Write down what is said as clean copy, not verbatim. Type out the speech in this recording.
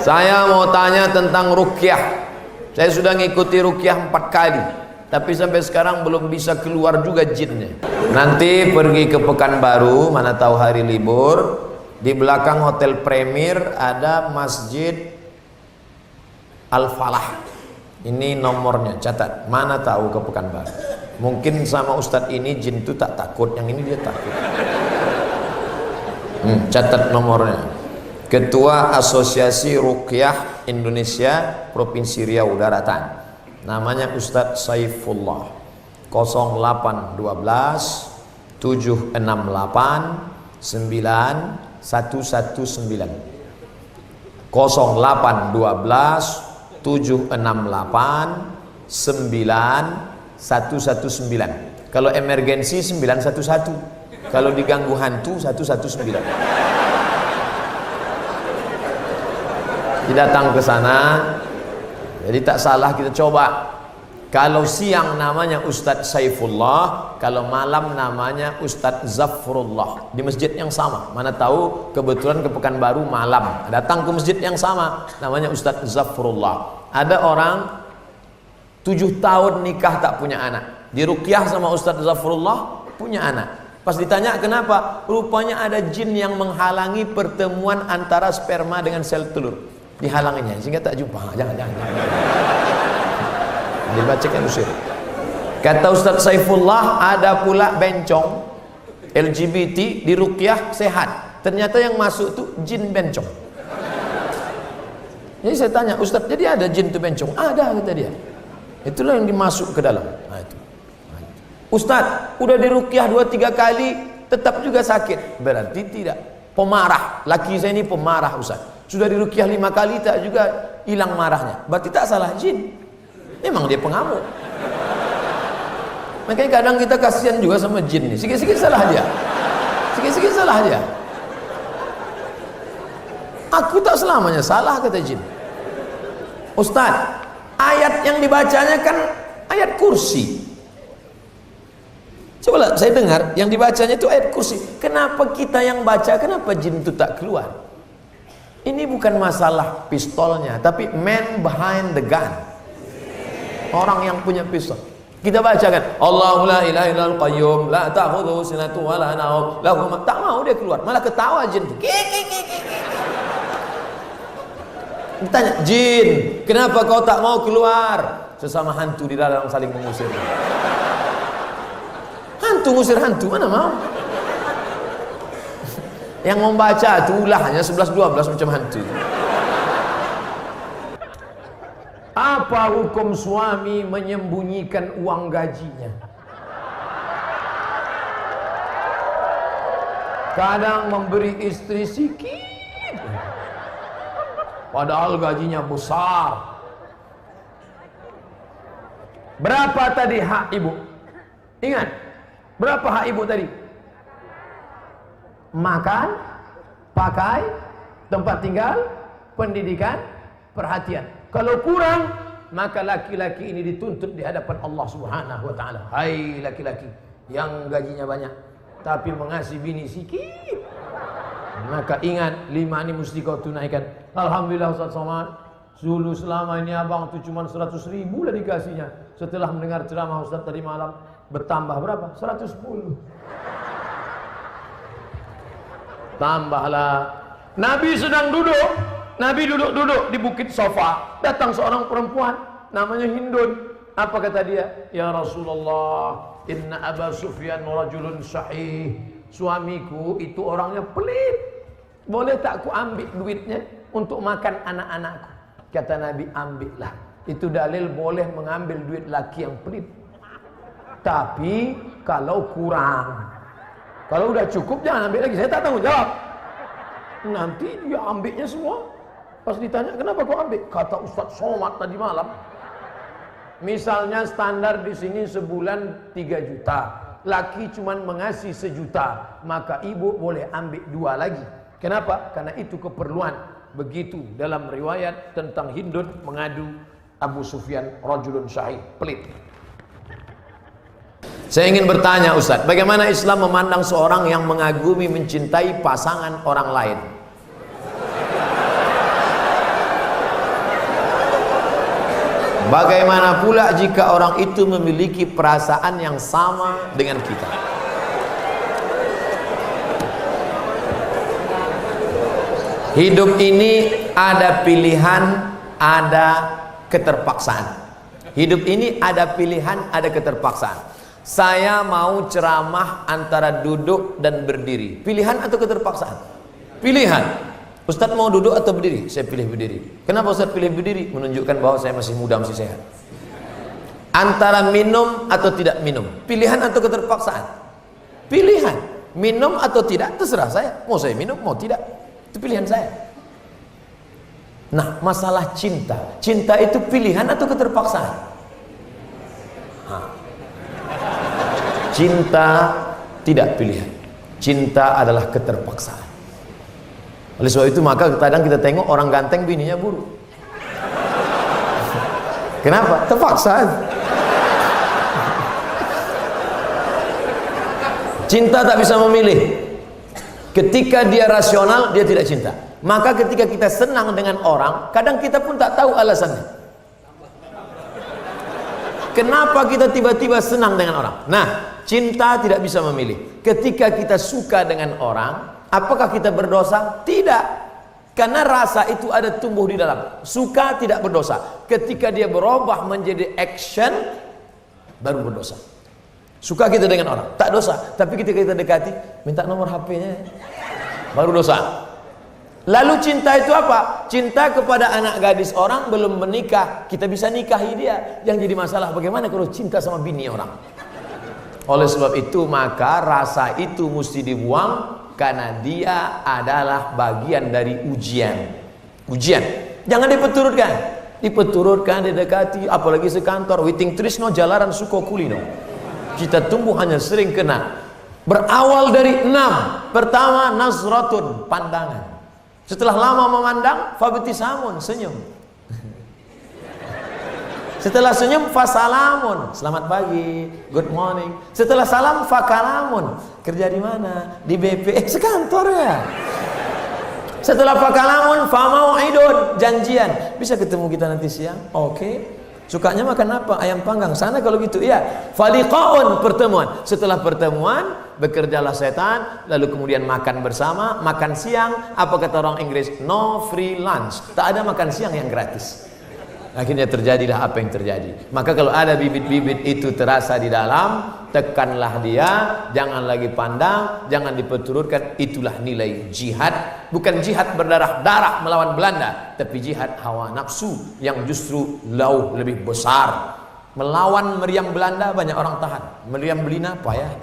Saya mau tanya tentang ruqyah. Saya sudah ngikuti ruqyah 4 kali, tapi sampai sekarang belum bisa keluar juga jinnya. Nanti pergi ke Pekanbaru, mana tahu hari libur, di belakang Hotel Premier ada Masjid Al-Falah. Ini nomornya, catat. Mana tahu ke Pekanbaru. Mungkin sama Ustadz ini jin itu tak takut, yang ini dia takut. Catat nomornya. Ketua Asosiasi Ruqyah Indonesia Provinsi Riau Daratan. Namanya Ustadz Saifullah. 0812 768 9119. 0812 768 9119. Kalau emergensi 911. Kalau diganggu hantu 119. Datang ke sana. Jadi tak salah kita coba. Kalau siang namanya Ustadz Saifullah, kalau malam namanya Ustadz Zafrullah, di masjid yang sama. Mana tahu kebetulan ke Pekanbaru malam, datang ke masjid yang sama, namanya Ustadz Zafrullah. Ada orang 7 tahun nikah tak punya anak, diruqyah sama Ustadz Zafrullah, punya anak. Pas ditanya kenapa, rupanya ada jin yang menghalangi pertemuan antara sperma dengan sel telur, dihalanginya sehingga tak jumpa. Jangan. Dibacakan usir. Kata Ustadz Saifullah, ada pula bencong LGBT di ruqyah sehat. Ternyata yang masuk tuh jin bencong. Jadi saya tanya, Ustadz, jadi ada jin tuh bencong? Ada, kata dia. Itulah yang dimasuk ke dalam. Nah, itu. Ustadz, udah di ruqyah 2-3 kali tetap juga sakit. Berarti tidak. Pemarah. Laki saya ini pemarah, Ustadz. Sudah di ruqyah 5 kali tak juga hilang marahnya. Berarti tak salah jin. Memang dia pengamuk. Makanya kadang kita kasihan juga sama jin nih. Sikit-sikit salah dia. Sikit-sikit salah dia. Aku tak selamanya salah, kata jin. Ustadz, ayat yang dibacanya kan ayat kursi. Coba saya dengar yang dibacanya itu ayat kursi. Kenapa kita yang baca, kenapa jin itu tak keluar? Ini bukan masalah pistolnya, tapi man behind the gun. Orang yang punya pistol. Kita bacakan Allahu la ilaha illal qayyum la ta'khudhuhu sinatun wa la nawm lahu ma, tak mau dia keluar, malah ketawa jin. Ditanya, jin, kenapa kau tak mau keluar? Sesama hantu di dalam saling mengusir. Hantu ngusir hantu, mana mau? Yang membaca itu ulahnya 11-12 macam hantu. Apa hukum suami menyembunyikan uang gajinya? Kadang memberi istri sikit, padahal gajinya besar. Berapa tadi hak ibu? Ingat, berapa hak ibu tadi? Makan, pakai, tempat tinggal, pendidikan, perhatian. Kalau kurang, maka laki-laki ini dituntut di hadapan Allah Subhanahu wa taala. Hai laki-laki yang gajinya banyak tapi mengasihi bini sikit, maka ingat 5 ini mesti kau tunaikan. Alhamdulillah Ustaz Somad, dulu selama ini abang tuh cuma 100.000 lah dikasihnya. Setelah mendengar ceramah Ustaz tadi malam, bertambah berapa? 110. Tambahlah. Nabi sedang duduk. Nabi duduk-duduk di bukit Sofa. Datang seorang perempuan namanya Hindun. Apa kata dia? Ya Rasulullah, inna Aba Sufyan rajulun sahih. Suamiku itu orangnya pelit. Boleh tak aku ambil duitnya untuk makan anak-anakku? Kata Nabi, ambillah. Itu dalil boleh mengambil duit laki yang pelit. Tapi kalau kurang, kalau udah cukup jangan ambil lagi. Saya tak tanggung jawab. Nanti dia ambilnya semua. Pas ditanya, kenapa kau ambil? Kata Ustaz Somad tadi malam. Misalnya standar di sini sebulan 3 juta. Laki cuman mengasih 1 juta. Maka ibu boleh ambil 2 lagi. Kenapa? Karena itu keperluan. Begitu dalam riwayat tentang Hindun mengadu Abu Sufyan rajulun syahid, pelit. Saya ingin bertanya Ustaz, bagaimana Islam memandang seorang yang mengagumi, mencintai pasangan orang lain? Bagaimana pula jika orang itu memiliki perasaan yang sama dengan kita? Hidup ini ada pilihan, ada keterpaksaan. Hidup ini ada pilihan, ada keterpaksaan. Saya mau ceramah antara duduk dan berdiri. Pilihan atau keterpaksaan? Pilihan. Ustadz mau duduk atau berdiri? Saya pilih berdiri. Kenapa Ustadz pilih berdiri? Menunjukkan bahwa saya masih muda, masih sehat. Antara minum atau tidak minum, pilihan atau keterpaksaan? Pilihan. Minum atau tidak terserah saya. Mau saya minum, mau tidak, itu pilihan saya. Nah, masalah cinta, cinta itu pilihan atau keterpaksaan? Cinta tidak pilihan, cinta adalah keterpaksaan. Oleh sebab itu maka kadang kita tengok orang ganteng bininya buruk. Kenapa? Terpaksa. Cinta tak bisa memilih. Ketika dia rasional, dia tidak cinta. Maka ketika kita senang dengan orang, kadang kita pun tak tahu alasannya. Kenapa kita tiba-tiba senang dengan orang? Nah, cinta tidak bisa memilih. Ketika kita suka dengan orang, apakah kita berdosa? Tidak. Karena rasa itu ada tumbuh di dalam. Suka tidak berdosa. Ketika dia berubah menjadi action, baru berdosa. Suka kita dengan orang, tak dosa. Tapi ketika kita dekati, minta nomor HP-nya, baru dosa. Lalu cinta itu apa? Cinta kepada anak gadis orang belum menikah, kita bisa nikahi dia. Yang jadi masalah bagaimana kalau cinta sama bini orang? Oleh sebab itu maka rasa itu mesti dibuang, karena dia adalah bagian dari ujian. Ujian. Jangan dipeturutkan. Dipeturutkan, didekati, apalagi sekantor. Witing trisno jalaran suko kulino. Kita tumbuh hanya sering kena. Berawal dari 6. Pertama, nazratun, pandangan. Setelah lama memandang, fabtisamun, senyum. Setelah senyum, fasalamun, selamat pagi, good morning. Setelah salam, fakalamun, kerja di mana? Di BP, sekantor ya. Setelah fakalamun, famau'idun, janjian. Bisa ketemu kita nanti siang? Oke. Sukanya makan apa? Ayam panggang. Sana kalau gitu, iya. Faliqaun, pertemuan. Setelah pertemuan, bekerjalah setan, lalu kemudian makan bersama, makan siang. Apa kata orang Inggris? No free lunch. Tak ada makan siang yang gratis. Akhirnya terjadilah apa yang terjadi. Maka kalau ada bibit-bibit itu terasa di dalam, tekanlah dia, jangan lagi pandang, jangan diperturutkan. Itulah nilai jihad. Bukan jihad berdarah-darah melawan Belanda, tapi jihad hawa nafsu yang justru jauh lebih besar. Melawan meriam Belanda banyak orang tahan, meriam Belina payah.